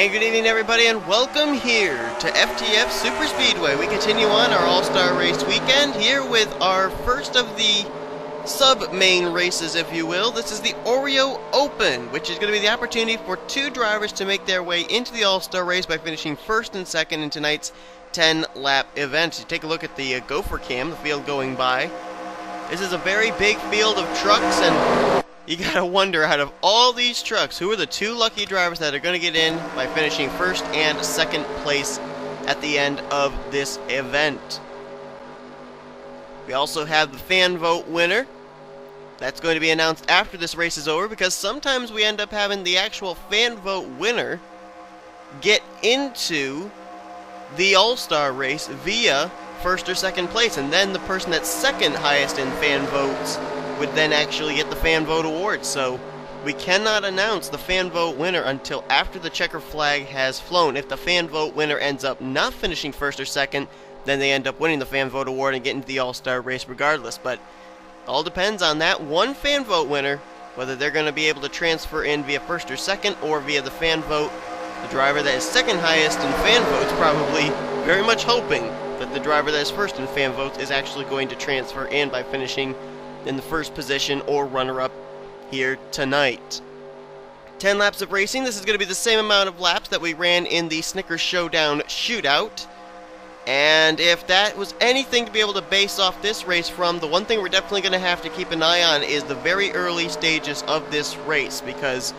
And good evening everybody, and welcome here to FTF Super Speedway. We continue on our All-Star Race weekend here with our first of the sub-main races, if you will. This is the Oreo Open, which is going to be the opportunity for two drivers to make their way into the All-Star Race by finishing first and second in tonight's 10-lap event. You take a look at the gopher cam, the field going by. This is a very big field of trucks, and you gotta wonder, out of all these trucks, who are the two lucky drivers that are going to get in by finishing first and second place at the end of this event. We also have the fan vote winner. That's going to be announced after this race is over, because sometimes we end up having the actual fan vote winner get into the All-Star race via first or second place, and then the person that's second highest in fan votes would then actually get the fan vote award. So we cannot announce the fan vote winner until after the checker flag has flown. If the fan vote winner ends up not finishing first or second, then they end up winning the fan vote award and getting to the All-Star race regardless. But all depends on that one fan vote winner, whether they're going to be able to transfer in via first or second or via the fan vote. The driver that is second highest in fan votes probably very much hoping that the driver that is first in fan votes is actually going to transfer in by finishing in the first position or runner-up here tonight. 10 laps of racing. This is going to be the same amount of laps that we ran in the Snickers Showdown Shootout. And if that was anything to be able to base off this race from, the one thing we're definitely going to have to keep an eye on is the very early stages of this race, because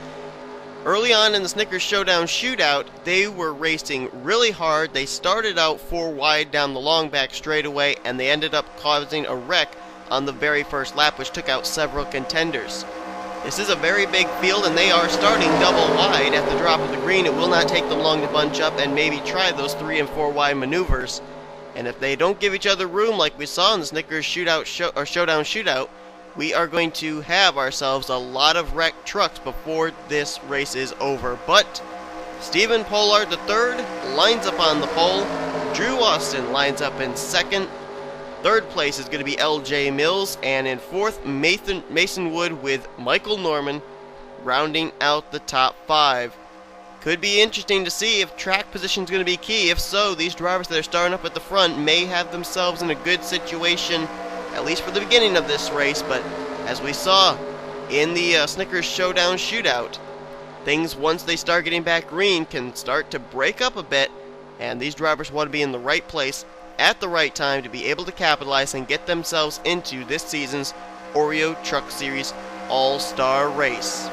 early on in the Snickers Showdown Shootout, they were racing really hard. They started out 4 wide down the long back straightaway, and they ended up causing a wreck on the very first lap, which took out several contenders. This is a very big field, and they are starting double wide at the drop of the green. It will not take them long to bunch up and maybe try those 3 and 4 wide maneuvers. And if they don't give each other room like we saw in the Snickers Showdown Shootout, we are going to have ourselves a lot of wrecked trucks before this race is over. But Stephen Pollard III lines up on the pole. Drew Austin lines up in second. Third place is going to be LJ Mills, and in fourth, Mason Wood with Michael Norman rounding out the top 5. Could be interesting to see if track position is going to be key. If so, these drivers that are starting up at the front may have themselves in a good situation, at least for the beginning of this race. But as we saw in the Snickers Showdown Shootout, things once they start getting back green can start to break up a bit, and these drivers want to be in the right place at the right time to be able to capitalize and get themselves into this season's Oreo Truck Series All-Star Race.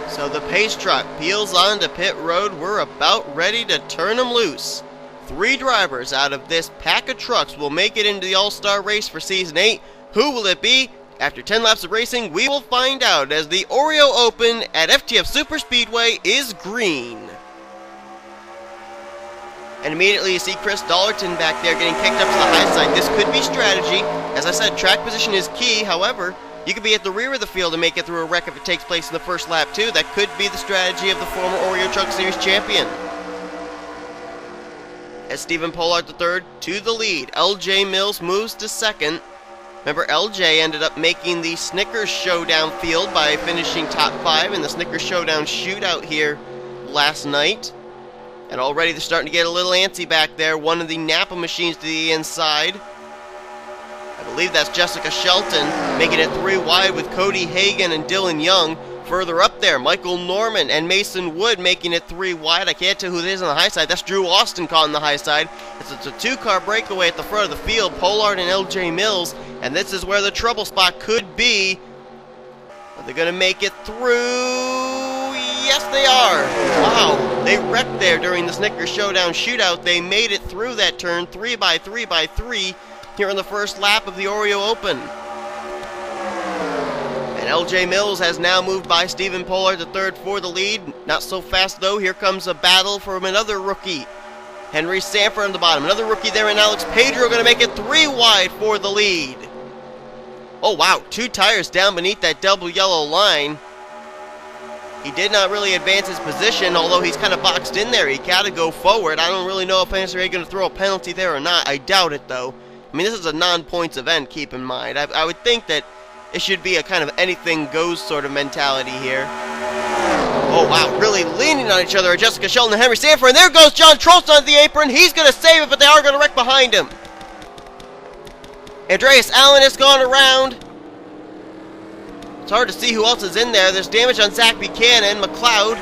So the pace truck peels onto pit road. We're about ready to turn them loose. 3 drivers out of this pack of trucks will make it into the All-Star Race for Season 8. Who will it be? After 10 laps of racing, we will find out, as the Oreo Open at FTF Super Speedway is green. And immediately you see Chris Dollerton back there getting kicked up to the high side. This could be strategy. As I said, track position is key. However, you could be at the rear of the field and make it through a wreck if it takes place in the first lap too. That could be the strategy of the former Oreo Truck Series champion. As Stephen Pollard III to the lead, LJ Mills moves to second. Remember, LJ ended up making the Snickers Showdown field by finishing top 5 in the Snickers Showdown Shootout here last night. And already they're starting to get a little antsy back there. One of the Napa machines to the inside. I believe that's Jessica Shelton making it 3 wide with Cody Hagan and Dylan Young. Further up there, Michael Norman and Mason Wood making it 3 wide. I can't tell who it is on the high side. That's Drew Austin caught on the high side. It's a 2-car breakaway at the front of the field. Pollard and LJ Mills. And this is where the trouble spot could be. Are they going to make it through? Yes, they are. Wow, they wrecked there during the Snickers Showdown Shootout. They made it through that turn 3 by 3 by 3 here on the first lap of the Oreo Open. And LJ Mills has now moved by Stephen Pollard III for the lead. Not so fast though. Here comes a battle from another rookie, Henry Sanford on the bottom. Another rookie there, and Alex Pedro going to make it 3 wide for the lead. Oh wow, 2 tires down beneath that double yellow line. He did not really advance his position, although he's kind of boxed in there. He got to go forward. I don't really know if NNSCRA going to throw a penalty there or not. I doubt it, though. I mean, this is a non-points event, keep in mind. I would think that it should be a kind of anything goes sort of mentality here. Oh, wow, really leaning on each other are Jessica Shelton and Henry Sanford. And there goes John Trolston on the apron. He's going to save it, but they are going to wreck behind him. Andreas Allen has gone around. It's hard to see who else is in there. There's damage on Zach Buchanan, McLeod.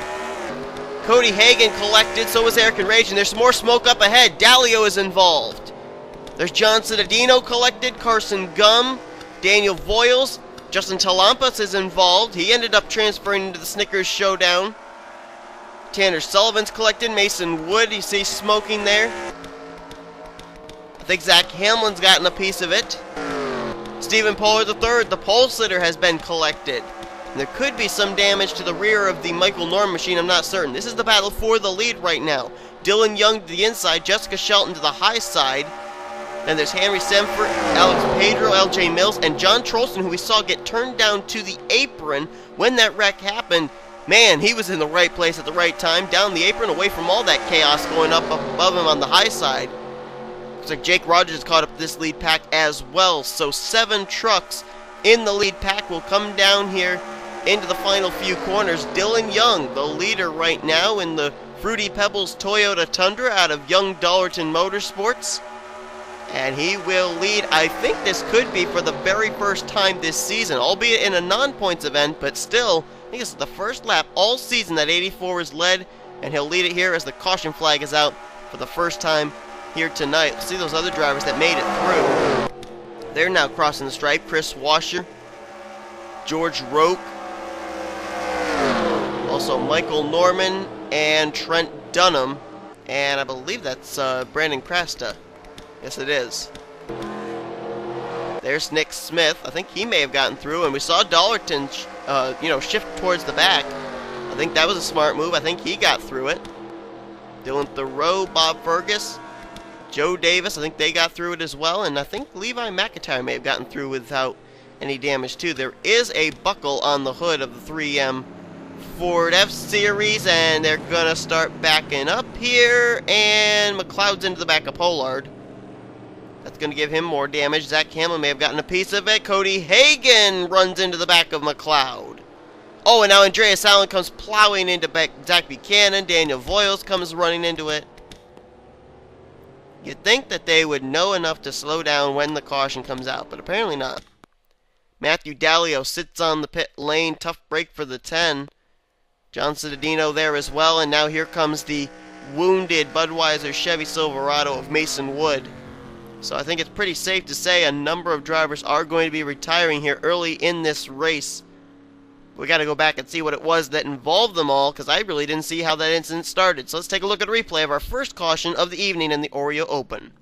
Cody Hagan collected, so is Eric and Rage, and there's some more smoke up ahead. Dalio is involved. There's John Cittadino collected, Carson Gum, Daniel Voiles, Justin Talampas is involved. He ended up transferring into the Snickers Showdown. Tanner Sullivan's collected, Mason Wood, you see smoking there. I think Zach Hamlin's gotten a piece of it. Stephen Pollard III, the pole sitter, has been collected. And there could be some damage to the rear of the Michael Norm machine, I'm not certain. This is the battle for the lead right now. Dylan Young to the inside, Jessica Shelton to the high side. Then there's Henry Semford, Alex Pedro, LJ Mills, and John Trolston, who we saw get turned down to the apron when that wreck happened. Man, he was in the right place at the right time, down the apron, away from all that chaos going up above him on the high side. Looks like Jake Rogers caught up this lead pack as well, so 7 trucks in the lead pack will come down here into the final few corners. Dylan Young, the leader right now in the Fruity Pebbles Toyota Tundra out of Young Dollarton Motorsports. And he will lead, I think this could be for the very first time this season, albeit in a non-points event, but still, I think this is the first lap all season that 84 is led, and he'll lead it here as the caution flag is out for the first time here tonight. Let's see those other drivers that made it through. They're now crossing the stripe. Chris Washer, George Roque, also Michael Norman, and Trent Dunham, and I believe that's Brandon Crasta. Yes, it is. There's Nick Smith. I think he may have gotten through, and we saw Dollarton, shift towards the back. I think that was a smart move. I think he got through it. Dylan Thoreau, Bob Fergus, Joe Davis, I think they got through it as well, and I think Levi McIntyre may have gotten through without any damage too. There is a buckle on the hood of the 3M Ford F-Series, and they're going to start backing up here, and McLeod's into the back of Pollard. That's going to give him more damage. Zach Hamlin may have gotten a piece of it. Cody Hagan runs into the back of McLeod. Oh, and now Andreas Allen comes plowing into Zach Buchanan. Daniel Voiles comes running into it. You'd think that they would know enough to slow down when the caution comes out, but apparently not. Matthew Dalio sits on the pit lane. Tough break for the 10. John Cittadino there as well, and now here comes the wounded Budweiser Chevy Silverado of Mason Wood. So I think it's pretty safe to say a number of drivers are going to be retiring here early in this race. We got to go back and see what it was that involved them all, because I really didn't see how that incident started. So let's take a look at a replay of our first caution of the evening in the Oreo Open.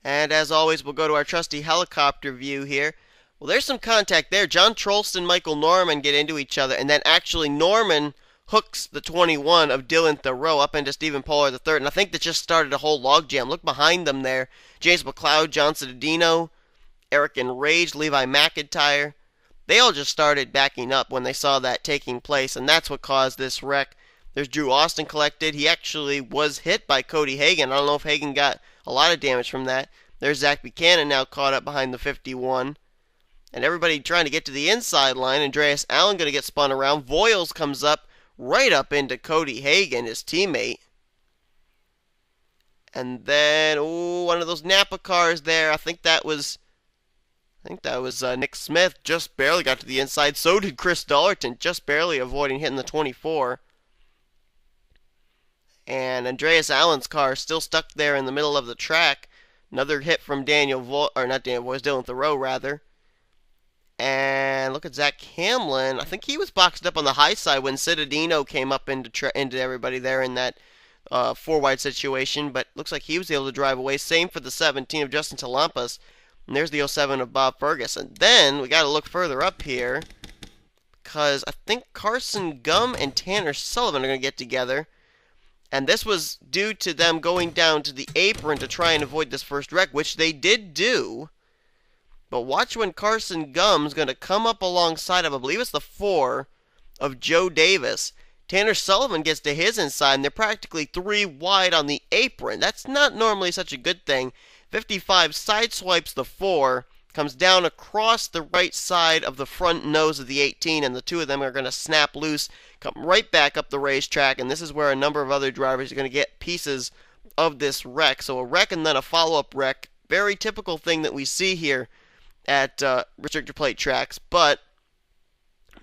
And as always, we'll go to our trusty helicopter view here. Well, there's some contact there. John Trolston and Michael Norman get into each other, and then actually Norman hooks the 21 of Dylan Thoreau up into Stephen Pollard III, and I think that just started a whole logjam. Look behind them there. James McLeod, John Cittadino, Eric and Rage, Levi McIntyre. They all just started backing up when they saw that taking place, and that's what caused this wreck. There's Drew Austin collected. He actually was hit by Cody Hagan. I don't know if Hagan got a lot of damage from that. There's Zach Buchanan now caught up behind the 51. And everybody trying to get to the inside line. Andreas Allen going to get spun around. Voiles comes up right up into Cody Hagan, his teammate. And then, one of those Napa cars there. I think that was Nick Smith. Just barely got to the inside. So did Chris Dollarton, just barely avoiding hitting the 24. And Andreas Allen's car still stuck there in the middle of the track. Another hit from Dylan Thoreau rather. And look at Zach Hamlin. I think he was boxed up on the high side when Cittadino came up into everybody there in that 4-wide situation. But looks like he was able to drive away. Same for the 17 of Justin Talampas. And there's the 07 of Bob Fergus. And then we got to look further up here, because I think Carson Gum and Tanner Sullivan are going to get together. And this was due to them going down to the apron to try and avoid this first wreck, which they did do. But watch when Carson Gum's going to come up alongside of, I believe it's the 4 of Joe Davis. Tanner Sullivan gets to his inside, and they're practically 3 wide on the apron. That's not normally such a good thing. 55 sideswipes the 4, comes down across the right side of the front nose of the 18, and the two of them are going to snap loose, come right back up the racetrack, and this is where a number of other drivers are going to get pieces of this wreck. So a wreck and then a follow-up wreck. Very typical thing that we see here at restrictor plate tracks, but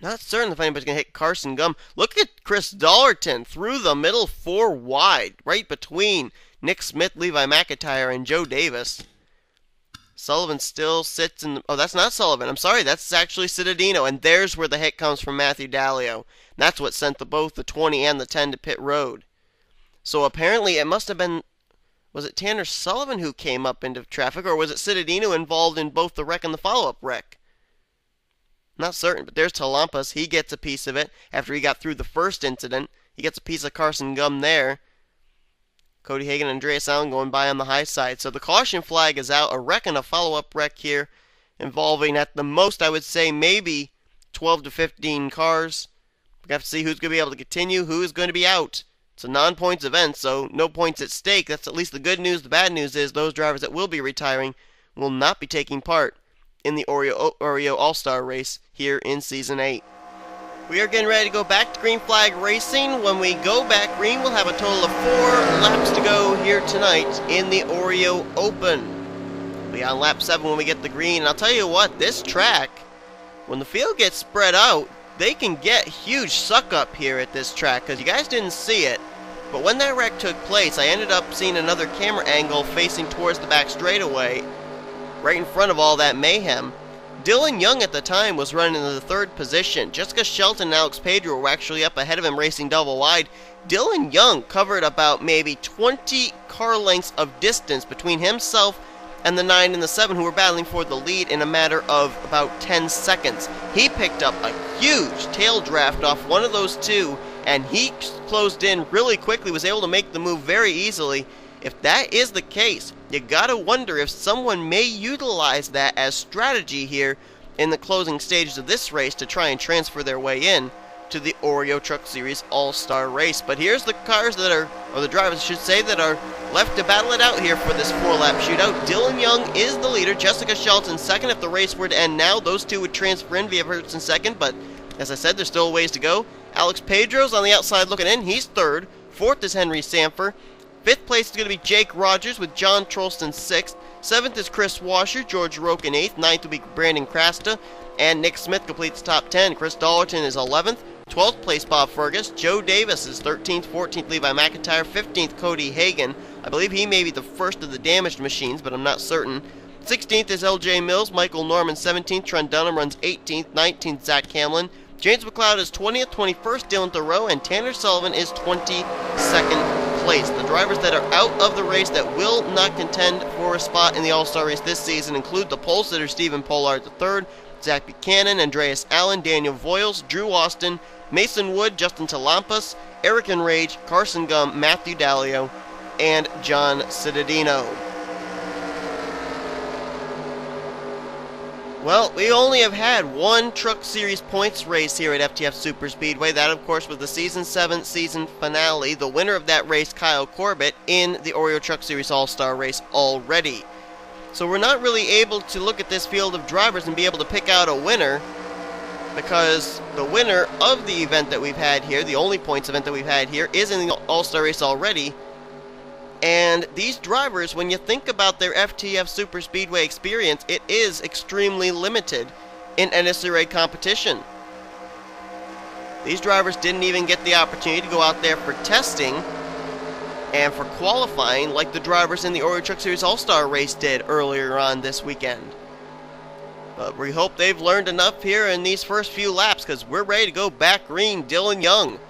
not certain if anybody's going to hit Carson Gum. Look at Chris Dollerton through the middle, 4 wide, right between Nick Smith, Levi McIntyre, and Joe Davis. Sullivan still sits in... Oh, that's not Sullivan. I'm sorry. That's actually Cittadino. And there's where the hit comes from Matthew Dallio. That's what sent both the 20 and the 10 to pit road. So apparently it must have been... Was it Tanner Sullivan who came up into traffic? Or was it Cittadino involved in both the wreck and the follow-up wreck? Not certain. But there's Talampas. He gets a piece of it after he got through the first incident. He gets a piece of Carson Gum there. Cody Hagan and Andreas Allen going by on the high side. So the caution flag is out. A wreck and a follow-up wreck here involving, at the most, I would say maybe 12 to 15 cars. We have to see who's going to be able to continue, who is going to be out. It's a non-points event, so no points at stake. That's at least the good news. The bad news is those drivers that will be retiring will not be taking part in the Oreo All-Star race here in Season 8. We are getting ready to go back to green flag racing. When we go back green, we'll have a total of 4 laps to go here tonight in the Oreo Open. We'll be on lap 7 when we get the green. And I'll tell you what, this track, when the field gets spread out, they can get huge suck up here at this track, because you guys didn't see it. But when that wreck took place, I ended up seeing another camera angle facing towards the back straightaway, right in front of all that mayhem. Dylan Young at the time was running in the 3rd position. Jessica Shelton and Alex Pedro were actually up ahead of him racing double wide. Dylan Young covered about maybe 20 car lengths of distance between himself and the 9 and the 7 who were battling for the lead in a matter of about 10 seconds. He picked up a huge tail draft off one of those two, and he closed in really quickly, was able to make the move very easily. If that is the case, you gotta wonder if someone may utilize that as strategy here in the closing stages of this race to try and transfer their way in to the Oreo Truck Series All-Star race. But here's the cars that are, or the drivers I should say, that are left to battle it out here for this 4-lap shootout. Dylan Young is the leader, Jessica Shelton second. If the race were to end now, those two would transfer in via Hertz in second, but as I said, there's still a ways to go. Alex Pedro's on the outside looking in, he's 3rd. 4th is Henry Sanford. 5th place is going to be Jake Rogers with John Trolston 6th. 7th is Chris Washer, George Roke in 8th. 9th will be Brandon Crasta, and Nick Smith completes top 10. Chris Dollerton is 11th. 12th place Bob Fergus. Joe Davis is 13th. 14th Levi McIntyre. 15th Cody Hagan. I believe he may be the first of the damaged machines, but I'm not certain. 16th is LJ Mills. Michael Norman 17th. Trent Dunham runs 18th. 19th Zach Hamlin. James McLeod is 20th. 21st Dylan Thoreau, and Tanner Sullivan is 22nd place. The drivers that are out of the race that will not contend for a spot in the All-Star race this season include the pole sitter Stephen Pollard III, Zach Buchanan, Andreas Allen, Daniel Voiles, Drew Austin, Mason Wood, Justin Talampas, Eric Enrage, Carson Gum, Matthew Dallio, and John Cittadino. Well, we only have had one Truck Series points race here at FTF Super Speedway. That, of course, was the Season 7 season finale. The winner of that race, Kyle Corbett, in the Oreo Truck Series All-Star race already. So we're not really able to look at this field of drivers and be able to pick out a winner, because the winner of the event that we've had here, the only points event that we've had here, is in the All-Star race already. And these drivers, when you think about their FTF Super Speedway experience, it is extremely limited in NNSCRA competition. These drivers didn't even get the opportunity to go out there for testing and for qualifying like the drivers in the Oreo Truck Series All-Star race did earlier on this weekend. But we hope they've learned enough here in these first few laps, because we're ready to go back green. Dylan Young,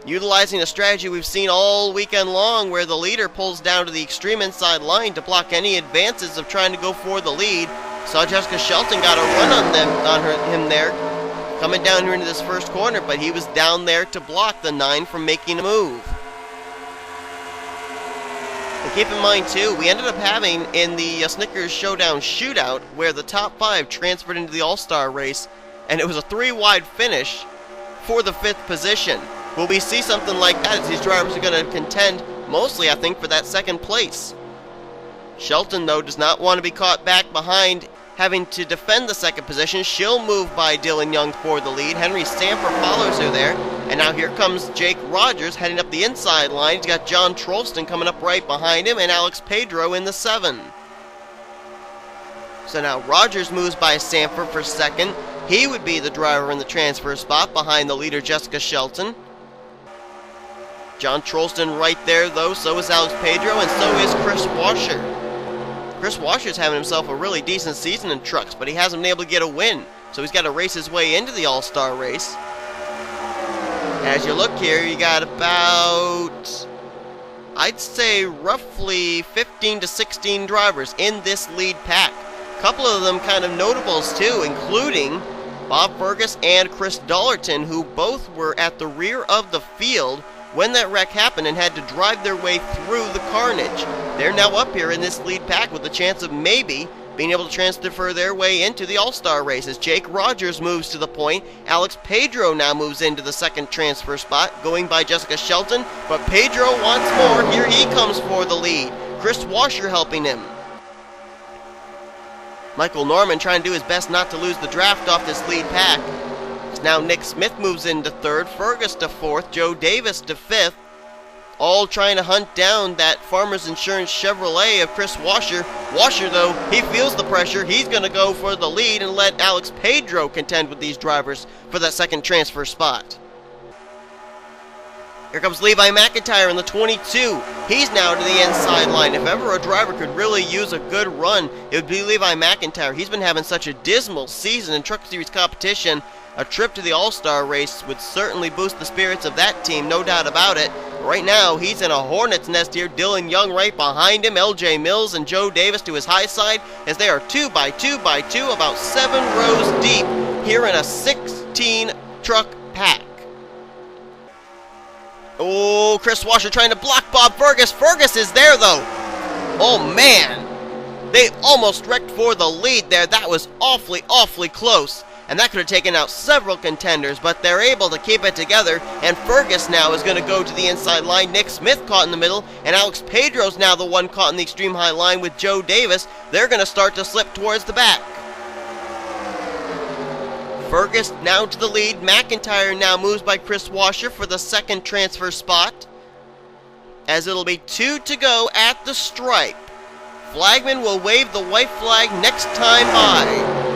utilizing a strategy we've seen all weekend long, where the leader pulls down to the extreme inside line to block any advances of trying to go for the lead. Saw Jessica Shelton got a run on him there, coming down here into this first corner, but he was down there to block the 9 from making a move. And keep in mind, too, we ended up having in the Snickers Showdown Shootout, where the top 5 transferred into the All-Star race, and it was a 3-wide finish for the 5th position. Will we see something like that as these drivers are going to contend mostly, I think, for that 2nd place? Shelton, though, does not want to be caught back behind having to defend the second position. She'll move by Dylan Young for the lead. Henry Stamper follows her there. And now here comes Jake Rogers heading up the inside line. He's got John Trollston coming up right behind him and Alex Pedro in the 7. So now Rogers moves by Sanford for second. He would be the driver in the transfer spot behind the leader Jessica Shelton. John Trollston right there though, so is Alex Pedro, and so is Chris Washer. Chris Washer's having himself a really decent season in trucks, but he hasn't been able to get a win, so he's got to race his way into the All-Star race. As you look here, you got about, I'd say roughly 15 to 16 drivers in this lead pack. A couple of them kind of notables too, including Bob Fergus and Chris Dollerton, who both were at the rear of the field when that wreck happened and had to drive their way through the carnage. They're now up here in this lead pack with the chance of maybe being able to transfer their way into the All-Star race. As Jake Rogers moves to the point, Alex Pedro now moves into the second transfer spot, going by Jessica Shelton, but Pedro wants more. Here he comes for the lead. Chris Washer helping him. Michael Norman trying to do his best not to lose the draft off this lead pack. As now Nick Smith moves into third, Fergus to fourth, Joe Davis to fifth. All trying to hunt down that Farmers Insurance Chevrolet of Chris Washer. Washer, though, he feels the pressure. He's going to go for the lead and let Alex Pedro contend with these drivers for that second transfer spot. Here comes Levi McIntyre in the 22. He's now to the inside line. If ever a driver could really use a good run, it would be Levi McIntyre. He's been having such a dismal season in Truck Series competition. A trip to the All-Star race would certainly boost the spirits of that team, no doubt about it. Right now, he's in a hornet's nest here. Dylan Young right behind him, LJ Mills and Joe Davis to his high side, as they are 2 by 2 by 2, about 7 rows deep here in a 16-truck pack. Oh, Chris Washer trying to block Bob Fergus. Fergus is there, though. Oh, man. They almost wrecked for the lead there. That was awfully, awfully close. And that could have taken out several contenders, but they're able to keep it together, and Fergus now is going to go to the inside line. Nick Smith caught in the middle, and Alex Pedro's now the one caught in the extreme high line with Joe Davis. They're going to start to slip towards the back. Fergus now to the lead. McIntyre now moves by Chris Washer for the second transfer spot, as it'll be 2 to go at the stripe. Flagman will wave the white flag next time by.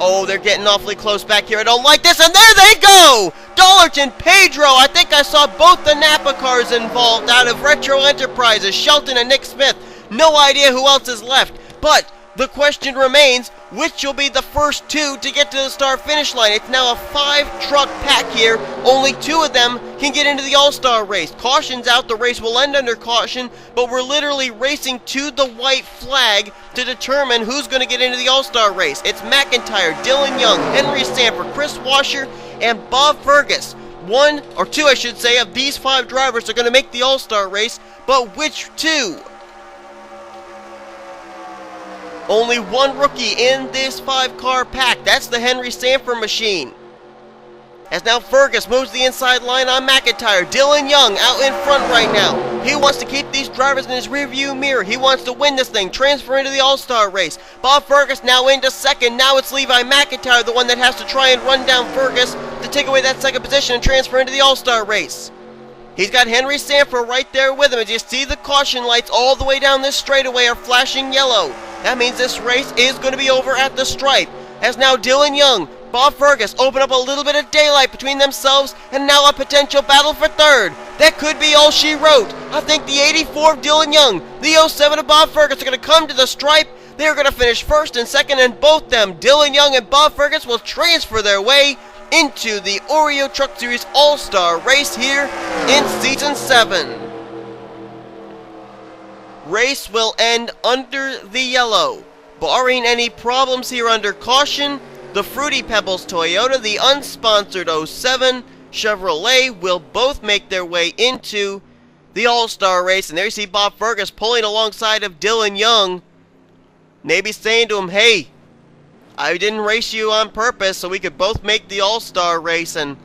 Oh, they're getting awfully close back here. I don't like this, and there they go! Dollerton, Pedro, I think I saw both the Napa cars involved out of Retro Enterprises, Shelton and Nick Smith. No idea who else is left, but the question remains, which will be the first 2 to get to the start-finish line? It's now a 5-truck pack here. Only 2 of them can get into the All-Star race. Caution's out. The race will end under caution, but we're literally racing to the white flag to determine who's going to get into the All-Star race. It's McIntyre, Dylan Young, Henry Stamper, Chris Washer, and Bob Fergus. 1 or 2, I should say, of these 5 drivers are going to make the All-Star race, but which 2? Only 1 rookie in this 5-car pack. That's the Henry Sanford machine. As now Fergus moves the inside line on McIntyre. Dylan Young out in front right now. He wants to keep these drivers in his rearview mirror. He wants to win this thing, transfer into the All-Star race. Bob Fergus now into second. Now it's Levi McIntyre, the one that has to try and run down Fergus to take away that second position and transfer into the All-Star race. He's got Henry Sanford right there with him. As you see, the caution lights all the way down this straightaway are flashing yellow. That means this race is going to be over at the stripe. As now Dylan Young, Bob Fergus open up a little bit of daylight between themselves, and now a potential battle for third. That could be all she wrote. I think the 84 of Dylan Young, the 07 of Bob Fergus are going to come to the stripe. They're going to finish first and second, and both them, Dylan Young and Bob Fergus, will transfer their way into the Oreo Truck Series All-Star race here in Season 7. Race will end under the yellow. Barring any problems here under caution, the Fruity Pebbles Toyota, the unsponsored 07 Chevrolet will both make their way into the All-Star race. And there you see Bob Fergus pulling alongside of Dylan Young, maybe saying to him, hey, I didn't race you on purpose so we could both make the All-Star race. And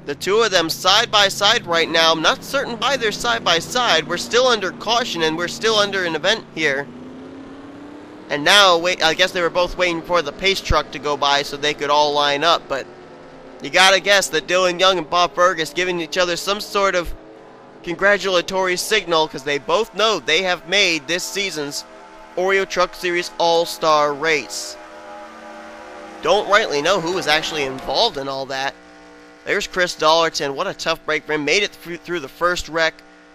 the 2 of them side by side right now. I'm not certain why they're side by side. We're still under caution and we're still under an event here. And now, I guess they were both waiting for the pace truck to go by so they could all line up. But you gotta guess that Dylan Young and Bob Fergus giving each other some sort of congratulatory signal, because they both know they have made this season's Oreo Truck Series All-Star Race. Don't rightly know who was actually involved in all that. There's Chris Dollerton. What a tough break for him. Made it through the first wreck.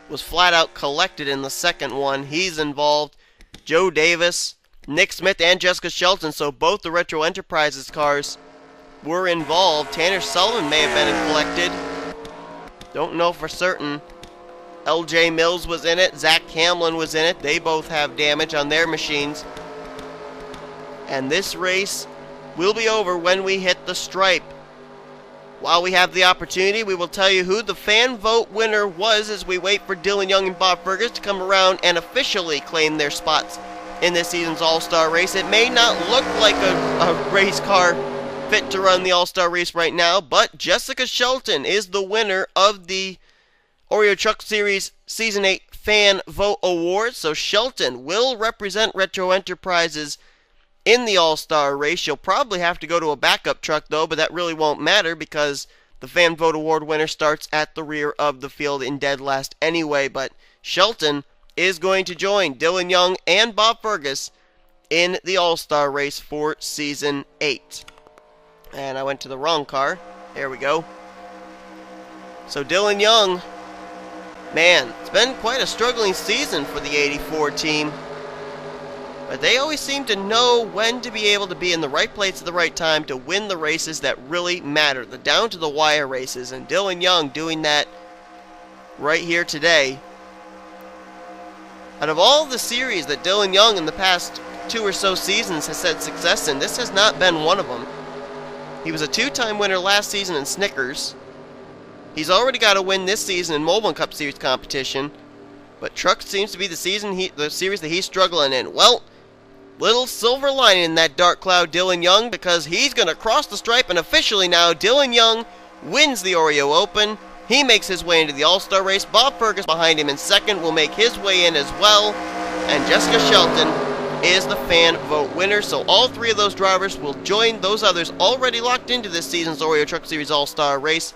Was flat out collected in the second one. He's involved. Joe Davis, Nick Smith, and Jessica Shelton. So both the Retro Enterprises cars were involved. Tanner Sullivan may have been collected. Don't know for certain. LJ Mills was in it. Zach Hamlin was in it. They both have damage on their machines. And this race will be over when we hit the stripe. While we have the opportunity, we will tell you who the fan vote winner was as we wait for Dylan Young and Bob Fergus to come around and officially claim their spots in this season's All-Star Race. It may not look like a race car fit to run the All-Star Race right now, but Jessica Shelton is the winner of the Oreo Truck Series Season 8 Fan Vote Award. So Shelton will represent Retro Enterprises in the All-Star Race. She'll probably have to go to a backup truck, though, but that really won't matter because the Fan Vote Award winner starts at the rear of the field in dead last anyway. But Shelton is going to join Dylan Young and Bob Fergus in the All-Star Race for Season 8. And I went to the wrong car. There we go. So Dylan Young, man, it's been quite a struggling season for the 84 team. But they always seem to know when to be able to be in the right place at the right time to win the races that really matter, the down-to-the-wire races. And Dylan Young doing that right here today. Out of all the series that Dylan Young in the past 2 or so seasons has had success in, this has not been one of them. He was a 2-time winner last season in Snickers. He's already got a win this season in Mobile Cup Series competition. But Truck seems to be the series that he's struggling in. Well, little silver lining in that dark cloud, Dylan Young, because he's going to cross the stripe, and officially now, Dylan Young wins the Oreo Open. He makes his way into the All-Star Race. Bob Fergus behind him in second will make his way in as well. And Jessica Shelton is the fan vote winner. So all 3 of those drivers will join those others already locked into this season's Oreo Truck Series All-Star Race.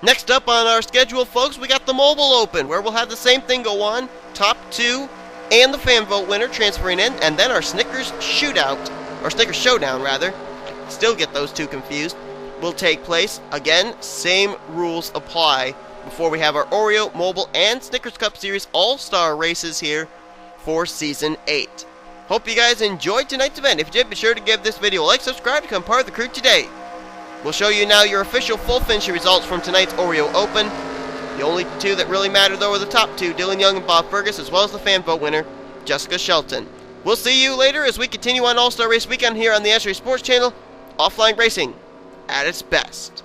Next up on our schedule, folks, we got the Mobile Open, where we'll have the same thing go on. Top 2 and the fan vote winner transferring in, and then our Snickers Shootout, or Snickers Showdown, rather. Still get those 2 confused. Will take place. Again, same rules apply before we have our Oreo, Mobile, and Snickers Cup Series All-Star races here for Season 8. Hope you guys enjoyed tonight's event. If you did, be sure to give this video a like, subscribe, to become part of the crew today. We'll show you now your official full finish results from tonight's Oreo Open. The only 2 that really matter, though, are the top 2, Dylan Young and Bob Fergus, as well as the fan vote winner, Jessica Shelton. We'll see you later as we continue on All-Star Race Weekend here on the NNSCRA Sports Channel. Offline racing at its best.